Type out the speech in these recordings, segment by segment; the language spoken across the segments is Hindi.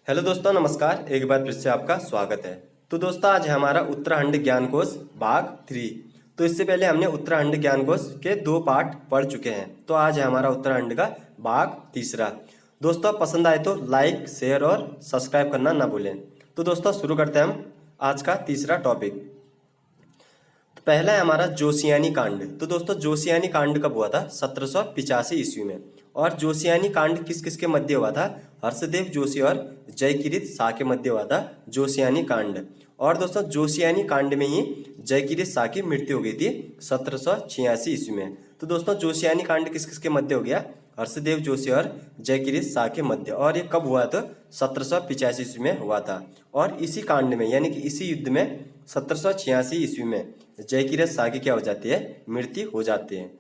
हेलो दोस्तों, नमस्कार। एक बार फिर से आपका स्वागत है। तो दोस्तों, आज है हमारा उत्तराखंड ज्ञान कोश भाग 3। तो इससे पहले हमने उत्तराखंड ज्ञान कोश के 2 पार्ट पढ़ चुके हैं। तो आज है हमारा उत्तराखंड का भाग तीसरा। दोस्तों, पसंद आए तो लाइक, शेयर और सब्सक्राइब करना ना भूलें। तो दोस्तों, शुरू करते हैं हम आज का तीसरा टॉपिक। तो पहला है हमारा जोशियानी कांड। तो दोस्तों, जोशियानी कांड कब हुआ था? 1785 ईस्वी में। और जोशियानी कांड किस किस के मध्य हुआ था? हर्षदेव जोशी और जयकिरित शाह के मध्य हुआ था जोशियानी कांड। और दोस्तों, जोशियानी कांड में ही जयकिरित शाह की मृत्यु हो गई थी 1786 ईस्वी में। तो दोस्तों, जोशियानी कांड किस किस के मध्य हो गया? हर्षदेव जोशी और जयकिरित शाह के मध्य। और ये कब हुआ? तो 1785 ईस्वी में हुआ था। और इसी कांड में यानी कि इसी युद्ध में 1786 ईस्वी में जयकिरित शाह की क्या हो जाती है? मृत्यु हो जाती है।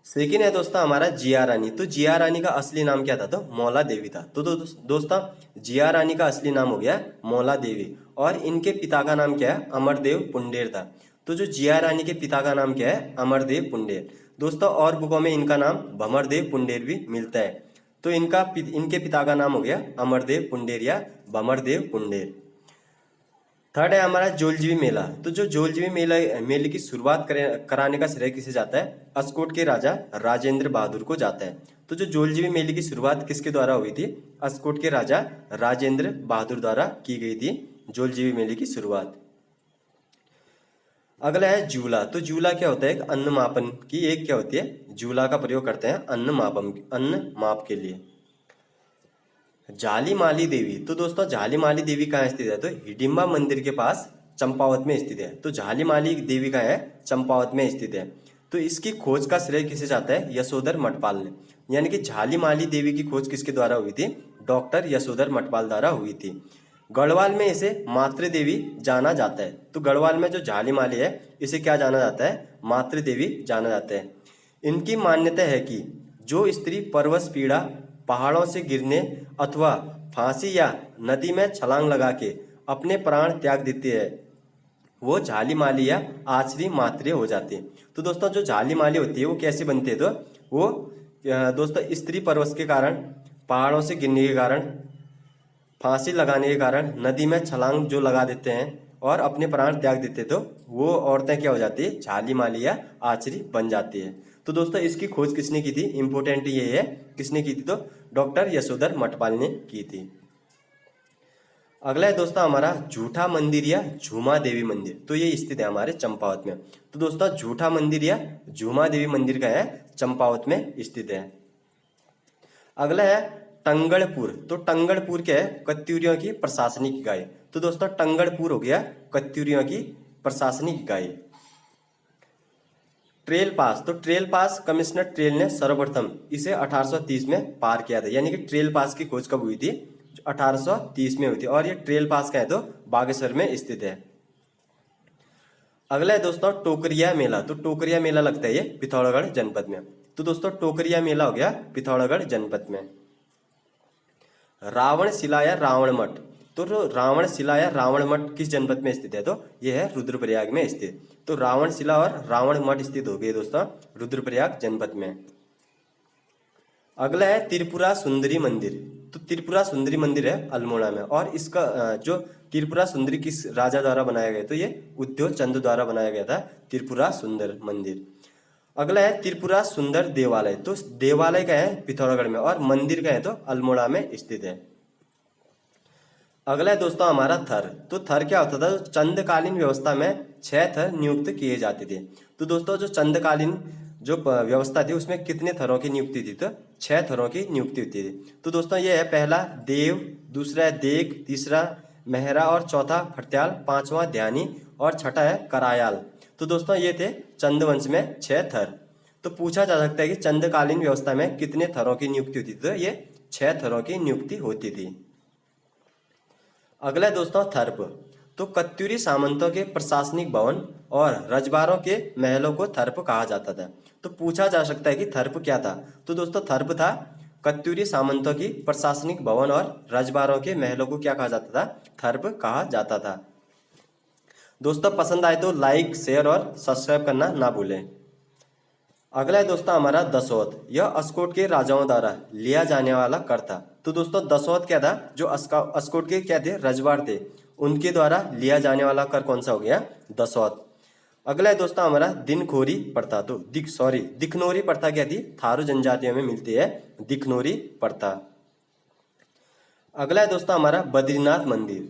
सेकेंड है दोस्तों हमारा जिया रानी। तो जिया रानी का असली नाम क्या था? तो मौला देवी था। तो दोस्तों, जिया रानी का असली नाम हो गया मौला देवी। और इनके पिता का नाम क्या है? अमरदेव पुंडेर था। तो जो जिया रानी के पिता का नाम क्या है? अमरदेव पुंडेर। दोस्तों, और बुकों में इनका नाम भमरदेव पुंडेर भी मिलता है। तो इनके पिता का नाम हो गया अमरदेव पुंडेर या भमरदेव पुंडेर। थर्ड है हमारा जोलजीबी मेला। तो जो जोलजीबी मेले की शुरुआत कराने का श्रेय किसे जाता है? अस्कोट के राजा राजेंद्र बहादुर को जाता है। तो जो जोलजीबी मेले की शुरुआत किसके द्वारा हुई थी? अस्कोट के राजा राजेंद्र बहादुर द्वारा की गई थी जोलजीबी मेले की शुरुआत। अगला है जूला। तो जूला क्या होता है? एक अन्न मापन की एक क्या होती है? जूला का प्रयोग करते हैं अन्न माप के लिए। झालीमाली देवी। तो दोस्तों, झालीमाली देवी कहाँ स्थित है? तो हिडिंबा मंदिर के पास चंपावत में स्थित है। तो झालीमाली देवी कहाँ है? चंपावत में स्थित है। तो इसकी खोज का श्रेय किसे जाता है? यशोधर मठपाल ने। यानी कि झालीमाली देवी की खोज किसके द्वारा हुई थी? डॉक्टर यशोधर मठपाल द्वारा हुई थी। गढ़वाल में इसे मातृ देवी जाना जाता है। तो गढ़वाल में जो झालीमाली है इसे क्या जाना जाता है? मातृ देवी जाना जाता है। इनकी मान्यता है कि जो स्त्री परवश पीड़ा, पहाड़ों से गिरने अथवा फांसी या नदी में छलांग लगा के अपने प्राण त्याग देती है, वो झालीमाली या आचरी मातृ हो जाती है। तो दोस्तों, जो झालीमाली होती है वो कैसे बनती है? तो वो दोस्तों स्त्री परवश के कारण, पहाड़ों से गिरने के कारण, फांसी लगाने के कारण, नदी में छलांग जो लगा देते हैं और अपने प्राण त्याग देते हैं, तो वो औरतें क्या हो जाती है? झालीमाली या आचरी बन जाती है। तो दोस्तों, इसकी खोज किसने की थी? इंपोर्टेंट ये है, किसने की थी? तो डॉक्टर यशोधर मठपाल ने की थी। अगला है दोस्तों हमारा झूठा मंदिर या झूमा देवी मंदिर। तो ये स्थित है हमारे चंपावत में। तो दोस्तों, झूठा मंदिर या झूमा देवी मंदिर का है? चंपावत में स्थित है। अगला है टंगड़पुर। तो टंगड़पुर क्या है? कत्यूरियों की प्रशासनिक इकाई। तो दोस्तों, टंगड़पुर हो गया कत्यूरियों की प्रशासनिक इकाई। ट्रेल पास। तो ट्रेल पास कमिश्नर ट्रेल ने सर्वप्रथम इसे 1830 में पार किया था। यानी कि ट्रेल पास की खोज कब हुई थी? 1830 में हुई थी। और ये ट्रेल पास का है तो बागेश्वर में स्थित है। अगला है दोस्तों टोकरिया मेला। तो टोकरिया मेला लगता है ये पिथौरागढ़ जनपद में। तो दोस्तों, टोकरिया मेला हो गया पिथौरागढ़ जनपद में। रावण शिला या रावण मठ। तो रावण शिला या रावण मठ किस जनपद में स्थित है? तो यह है रुद्रप्रयाग में स्थित। तो रावण शिला और रावण मठ स्थित हो गए दोस्तों रुद्रप्रयाग जनपद में। अगला है त्रिपुरा सुंदरी मंदिर। तो त्रिपुरा सुंदरी मंदिर है अल्मोड़ा में। और इसका जो त्रिपुरा सुंदरी किस राजा द्वारा बनाया गया? तो ये उद्योग चंद द्वारा बनाया गया था त्रिपुरा सुंदर मंदिर। अगला है त्रिपुरा सुंदर देवालय। तो देवालय का है पिथौरागढ़ में और मंदिर का है तो अल्मोड़ा में स्थित है। अगला है दोस्तों हमारा थर। तो थर क्या होता था? चंदकालीन व्यवस्था में 6 थर नियुक्त किए जाते थे। तो दोस्तों, जो चंदकालीन जो व्यवस्था थी उसमें कितने थरों की नियुक्ति थी? तो 6 थरों की नियुक्ति होती थी। तो दोस्तों, ये है पहला देव, दूसरा है देग, तीसरा मेहरा और चौथा फटयाल, पांचवा ध्यानी और छठा है करायाल। तो दोस्तों, ये थे चंदवंश में 6 थर। तो पूछा जा सकता है कि चंदकालीन व्यवस्था में कितने थरों की नियुक्ति होती थी? तो ये 6 थरों की नियुक्ति होती थी। अगला है दोस्तों थर्प। तो कत्यूरी सामंतों के प्रशासनिक भवन और रजबारों के महलों को थर्प कहा जाता था। तो पूछा जा सकता है कि थर्प क्या था? तो दोस्तों, थर्प था कत्यूरी सामंतों की प्रशासनिक भवन और रजबारों के महलों को क्या कहा जाता था? थर्प कहा जाता था। दोस्तों, पसंद आए तो लाइक, शेयर और सब्सक्राइब करना ना भूलें। अगला है दोस्तों हमारा दसौत। यह अस्कोट के राजाओं द्वारा लिया जाने वाला कर था तो दोस्तों दसौत क्या था, जो अस्कोट के क्या थे, रजवाड़ थे, उनके द्वारा लिया जाने वाला कर कौन सा हो गया, दसौत। अगला है दोस्तों हमारा दिनखोरी प्रथा। तो दिखनोरी प्रथा क्या थी, थारू जनजातियों में मिलती है दिखनोरी प्रथा। अगला है दोस्तों हमारा बद्रीनाथ मंदिर।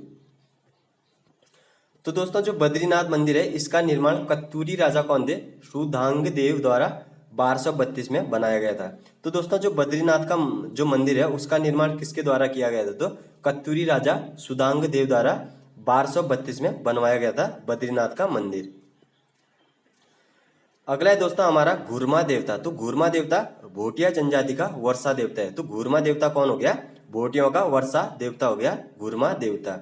तो दोस्तों जो बद्रीनाथ मंदिर है इसका निर्माण कत्तूरी राजा कौन थे, सुधांग देव द्वारा 1232 में बनाया गया था। तो दोस्तों जो बद्रीनाथ का जो मंदिर है उसका निर्माण किसके द्वारा किया गया था, तो कत्तूरी राजा सुधांग देव द्वारा 1232 में बनवाया गया था बद्रीनाथ का मंदिर। अगला है दोस्तों हमारा घुरमा देवता। तो घुरमा देवता भोटिया जनजाति का वर्षा देवता है। तो घुरमा देवता कौन हो गया, भोटियों का वर्षा देवता हो गया घुरमा देवता।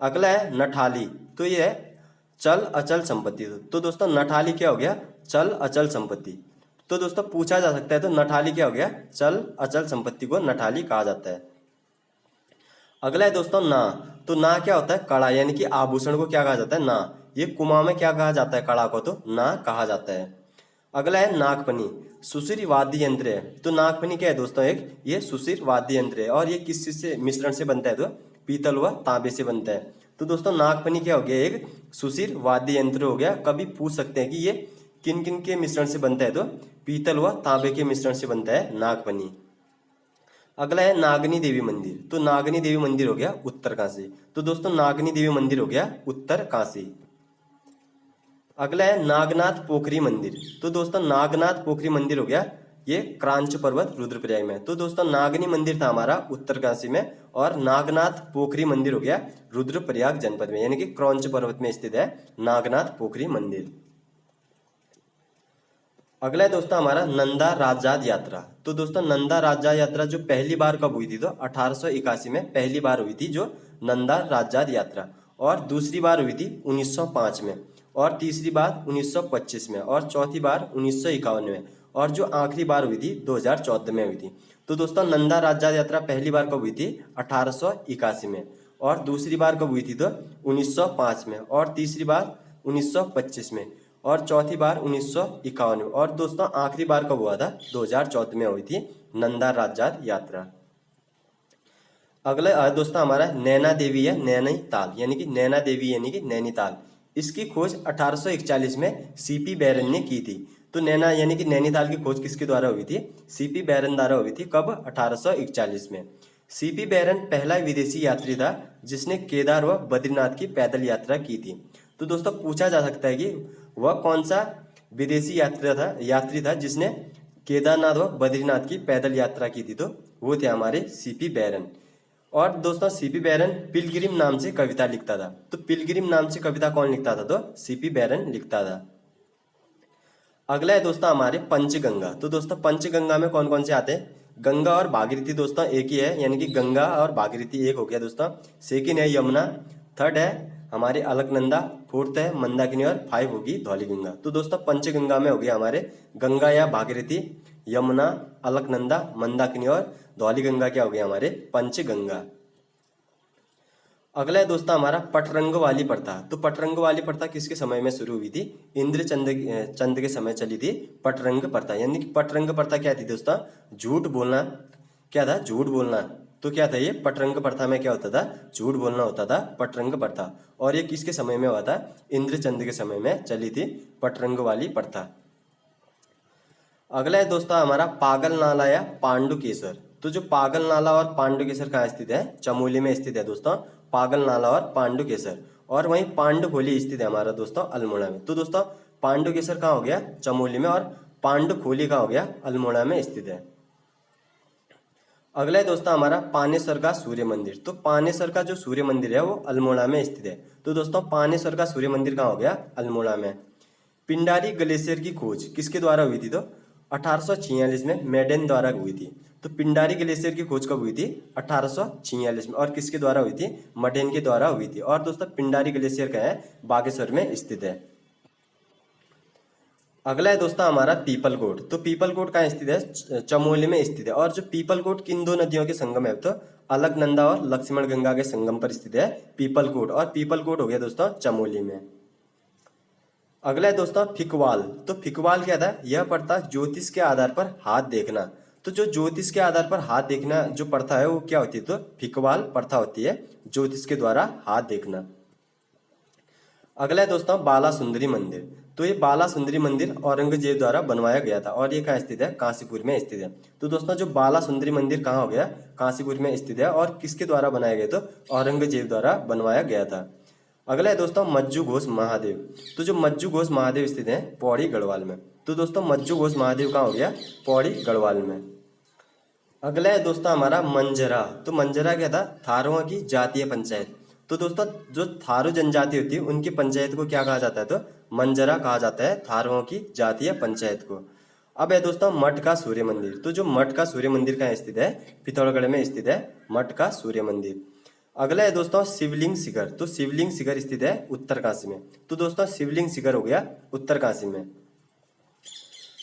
अगला है नठाली। तो ये है चल अचल संपत्ति। तो दोस्तों नठाली क्या हो गया, चल अचल संपत्ति। तो दोस्तों पूछा जा सकता है तो नठाली क्या हो गया, चल अचल संपत्ति को नठाली कहा जाता है। अगला है दोस्तों ना। तो ना क्या होता है, कड़ा, यानी कि आभूषण को क्या कहा जाता है, ना। ये कुमा में क्या कहा जाता है, कड़ा को, तो ना कहा जाता है। अगला है नागफनी। सुशिर वाद्य यंत्र है। तो नागफनी क्या है दोस्तों, एक ये सुशिर वाद्य यंत्र है और ये किस चीज से मिश्रण से बनता है, तो पीतल व तांबे से बनता है। तो दोस्तों नागफनी क्या हो गया, एक सुशिर वाद्य यंत्र हो गया। कभी पूछ सकते हैं कि ये किन किन के मिश्रण से बनता है, तो पीतल व तांबे के मिश्रण से बनता है नागफनी। अगला है नागनी देवी मंदिर। तो नागनी देवी मंदिर हो गया उत्तर काशी। तो दोस्तों नागनी देवी मंदिर हो गया उत्तर काशी। अगला है नागनाथ पोखरी मंदिर। तो दोस्तों नागनाथ पोखरी मंदिर हो गया ये क्रांच पर्वत रुद्रप्रयाग में। तो दोस्तों नागनी मंदिर था हमारा उत्तर काशी में और नागनाथ पोखरी मंदिर हो गया रुद्रप्रयाग जनपद में, यानी कि क्रौंच पर्वत में स्थित है नागनाथ पोखरी मंदिर। अगला है दोस्तों हमारा नंदा राजाद यात्रा। तो दोस्तों नंदा राजा यात्रा जो पहली बार कब हुई थी, तो 1881 में पहली बार हुई थी जो नंदा राजाद यात्रा, और दूसरी बार हुई थी 1905 में, और तीसरी बार 1925 में, और चौथी बार 1951 में, और जो आखिरी बार हुई थी 2014 में हुई थी। तो दोस्तों नंदा राजाद यात्रा पहली बार कब हुई थी, 1881 में, और दूसरी बार कब हुई थी, तो 1905 में, और तीसरी बार 1925 में, और चौथी बार 1951 में, और दोस्तों आखिरी बार कब हुआ था, 2014 में हुई थी नंदा राजाद यात्रा। अगला दोस्तों हमारा नैना देवी है नैनीताल, यानी कि नैना देवी यानी कि नैनीताल। इसकी खोज 1841 में सीपी बैरन ने की थी। तो नैना यानी कि नैनीताल की खोज किसके द्वारा हुई थी, सीपी बैरन द्वारा हुई थी। कब, 1841 में। सीपी बैरन पहला विदेशी यात्री था जिसने केदार व बद्रीनाथ की पैदल यात्रा की थी। तो दोस्तों पूछा जा सकता है कि वह कौन सा विदेशी यात्री था जिसने केदारनाथ व बद्रीनाथ की पैदल यात्रा की थी, तो वो थे हमारे सीपी बैरन। और दोस्तों सीपी बैरन पिलग्रिम नाम से कविता लिखता था। तो पिलग्रिम नाम से कविता कौन लिखता था, तो सीपी बैरन लिखता था। अगला है दोस्तों हमारे पंचगंगा। तो दोस्तों पंचगंगा में कौन कौन से आते हैं, गंगा और भागीरथी दोस्तों एक ही है, यानी कि गंगा और भागीरथी एक हो गया दोस्तों। सेकंड है यमुना, थर्ड है हमारे अलकनंदा, फोर्थ है मंदाकिनी, और 5 होगी धौलीगंगा। तो दोस्तों पंचगंगा में हो गया हमारे गंगा या भागीरथी, यमुना, अलकनंदा, मंदाकिनी और धौलीगंगा क्या हो गया हमारे पंचगंगा। अगला है दोस्तों हमारा पटरंग वाली प्रथा। तो पटरंग वाली प्रथा किसके समय में शुरू हुई थी, इंद्र चंद के समय चली थी पटरंग प्रथा। यानी कि पटरंग प्रथा क्या थी दोस्तों, झूठ बोलना, क्या था, झूठ बोलना। तो क्या था ये पटरंग प्रथा में क्या होता था, झूठ बोलना होता था पटरंग प्रथा। और ये किसके समय में हुआ था, इंद्र चंद के समय में चली थी पटरंग वाली प्रथा। अगला है दोस्तों हमारा पागल नाला या पांडुकेसर। तो जो पागल नाला और पांडुकेसर कहाँ स्थित है, चमोली में स्थित है दोस्तों पागल नाला और पांडुकेसर। और वहीं पांडुखोली स्थित है हमारा दोस्तों अल्मोड़ा में। तो दोस्तों पांडुकेसर कहाँ हो गया, चमोली में, और पांडुखोली कहाँ हो गया, अल्मोड़ा में स्थित है। अगला है दोस्तों हमारा पानेसर का सूर्य मंदिर। तो पानेसर का जो सूर्य मंदिर है वो अल्मोड़ा में स्थित है। तो दोस्तों पानेसर का सूर्य मंदिर कहाँ हो गया, अल्मोड़ा में। पिंडारी ग्लेशियर की खोज किसके द्वारा हुई थी, तो 1846 में मेडेन द्वारा हुई थी। तो पिंडारी ग्लेशियर की खोज कब हुई थी, 1846 में, और किसके द्वारा हुई थी, मडेन के द्वारा हुई थी। और दोस्तों पिंडारी ग्लेशियर क्या है, बागेश्वर में स्थित है। अगला है दोस्तों हमारा पीपलकोट। तो पीपलकोट कहाँ स्थित है, चमोली में स्थित है। और जो पीपलकोट किन दो नदियों के संगम है, तो अलकनंदा और लक्ष्मण गंगा के संगम पर स्थित है पीपलकोट, और पीपलकोट हो गया दोस्तों चमोली में। अगला है दोस्तों फिकवाल। तो फिकवाल क्या था, यह प्रथा ज्योतिष के आधार पर हाथ देखना। तो जो ज्योतिष के आधार पर हाथ देखना जो प्रथा है वो क्या होती है, तो फिकवाल प्रथा होती है, ज्योतिष के द्वारा हाथ देखना। अगला है दोस्तों बाला सुंदरी मंदिर। तो ये बाला सुंदरी मंदिर औरंगजेब द्वारा बनवाया गया था और ये कहाँ स्थित है, काशीपुर में स्थित है। तो दोस्तों जो बाला सुंदरी मंदिर कहाँ हो गया, काशीपुर में स्थित है और किसके द्वारा बनाया गया, तो औरंगजेब द्वारा बनवाया गया था। अगला है दोस्तों मज्जू घोष महादेव। तो जो मज्जू घोष महादेव स्थित है पौड़ी गढ़वाल में। तो दोस्तों मज्जू घोष महादेव कहाँ हो गया, पौड़ी गढ़वाल में। अगला है दोस्तों हमारा मंजरा। तो मंजरा क्या था, थारुओं की जातीय पंचायत। तो दोस्तों जो थारू जनजाति होती है उनकी पंचायत को क्या कहा जाता है, तो मंजरा कहा जाता है, थारुओं की जातीय पंचायत को। अब है दोस्तों मठ का सूर्य मंदिर। तो जो मठ का सूर्य मंदिर कहाँ स्थित है, पिथौरागढ़ में स्थित है मठ का सूर्य मंदिर। अगला है दोस्तों शिवलिंग शिखर। तो शिवलिंग शिखर स्थित है उत्तरकाशी में। तो दोस्तों शिवलिंग शिखर हो गया उत्तरकाशी में।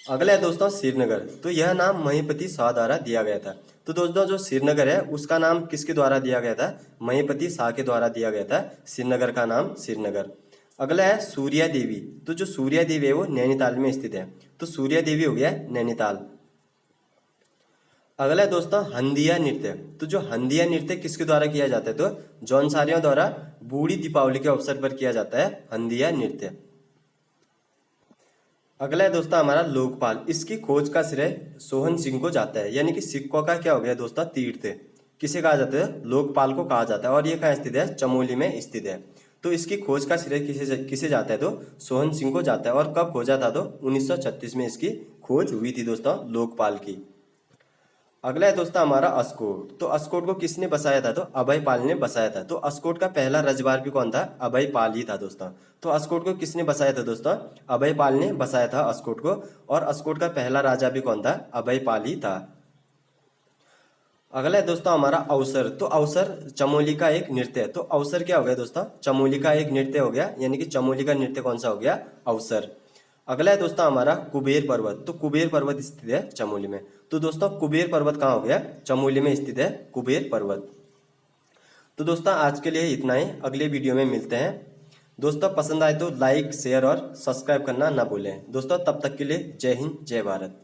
अगला है दोस्तों श्रीनगर। तो यह नाम महीपति शाह द्वारा दिया गया था। तो दोस्तों जो श्रीनगर है उसका नाम किसके द्वारा दिया गया था, महीपति शाह के द्वारा दिया गया था श्रीनगर का नाम श्रीनगर। अगला है सूर्या देवी। तो जो सूर्या देवी है वो नैनीताल में स्थित है। तो सूर्या देवी हो गया नैनीताल। अगला है दोस्तों हंदिया नृत्य। तो जो हंदिया नृत्य किसके द्वारा किया जाता है, तो जौनसारियों द्वारा बूढ़ी दीपावली के अवसर पर किया जाता है हंदिया नृत्य। अगला है दोस्तों हमारा लोकपाल। इसकी खोज का श्रेय सोहन सिंह को जाता है, यानी कि सिक्कों का क्या हो गया दोस्तों, तीर्थ। किसे कहा जाता है, लोकपाल को कहा जाता है और ये कहाँ स्थित है, चमोली में स्थित है। तो इसकी खोज का श्रेय किसे जाता है, तो सोहन सिंह को जाता है। और कब खोजा था, तो 1936 में इसकी खोज हुई थी दोस्तों लोकपाल की। अगला है दोस्तों हमारा अस्कोट। तो अस्कोट को किसने बसाया था, तो अभय पाल ने बसाया था। तो अस्कोट का पहला रजवार भी कौन था, अभय पाल ही था दोस्तों। तो अस्कोट को किसने बसाया था दोस्तों, अभय पाल ने बसाया था अस्कोट को। और अस्कोट का पहला राजा भी कौन था, अभय पाल ही था। अगला है दोस्तों हमारा अवसर। तो अवसर चमोली का एक नृत्य है। तो अवसर क्या हो गया दोस्तों, चमोली का एक नृत्य हो गया, यानी कि चमोली का नृत्य कौन सा हो गया, अवसर। अगला है दोस्तों हमारा कुबेर पर्वत। तो कुबेर पर्वत स्थित है चमोली में। तो दोस्तों कुबेर पर्वत कहाँ हो गया, चमोली में स्थित है कुबेर पर्वत। तो दोस्तों आज के लिए इतना ही, अगले वीडियो में मिलते हैं। दोस्तों पसंद आए तो लाइक शेयर और सब्सक्राइब करना ना भूलें दोस्तों। तब तक के लिए जय हिंद जय भारत।